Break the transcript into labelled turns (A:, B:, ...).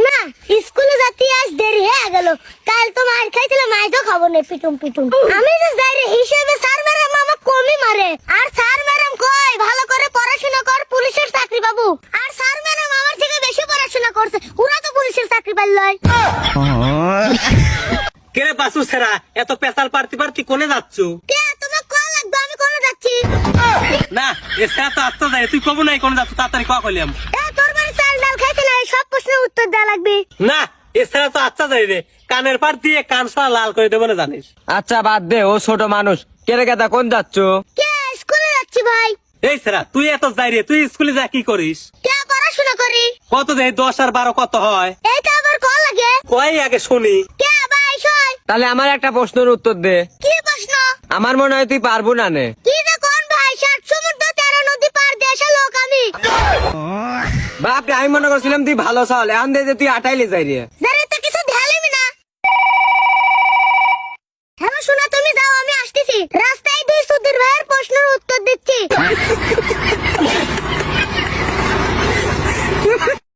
A: না স্কুলে যাতে আজ দেরি হয়ে গেল, কাল তো মার খাইছিলাম, আজও খাবো না পিটুম পিটুম। আমি যে যাই রে হিসেবে স্যার ম্যাডাম আমাকে কমই মারে, আর স্যার ম্যাডাম কয় ভালো করে পড়াশোনা কর, পুলিশের চাকরি পাবো। আর স্যার ম্যাডাম আমার থেকে বেশি পড়াশোনা করছে, ওরা তো পুলিশের চাকরি পাইলই।
B: কে বাসু সেরা এত পেশাল পারতি পারতি কোনে যাচ্ছ?
A: কে তোমার কল লাগবে, আমি কোনে যাচ্ছি?
B: না এসা তো আত্মা যায়, তুই কব নাই কোনে যাচ্ছ, তাড়াতাড়ি ক কইলাম।
A: তোর বাড়ি চাল ডাল খাইছিল, সব প্রশ্নের উত্তর দেওয়া লাগবে।
B: না এছাড়া তো আচ্ছা যাই রে, কানের পার দিয়ে কান সারা লাল করে দেবো না জানিস।
C: আচ্ছা বাদ দে, ও ছোট মানুষ। কেরে গেদা কোন যাচ্ছ?
A: কে স্কুলে যাচ্ছি ভাই।
B: এই সেরা তুই এত যাই রে, তুই স্কুলে যা কি করিস?
A: কে পড়াশোনা করি।
B: কত দেয় 10 আর 12 কত হয়?
A: এইটা আবার কল লাগে।
B: কয় আগে শুনি।
A: কে ভাই সই।
C: তাহলে আমার একটা প্রশ্নের উত্তর দে।
A: কি প্রশ্ন?
C: আমার মনে হয় তুই পারবো না নে।
A: কি যে কোন ভাই, 7 সমুদ্র 13 নদী পার দেশে লোক আমি।
C: বাপ রে, আমি মনে করছিলাম তুই ভালো চাল, এখন দে যে তুই আটাইলে যাই রে।
A: যে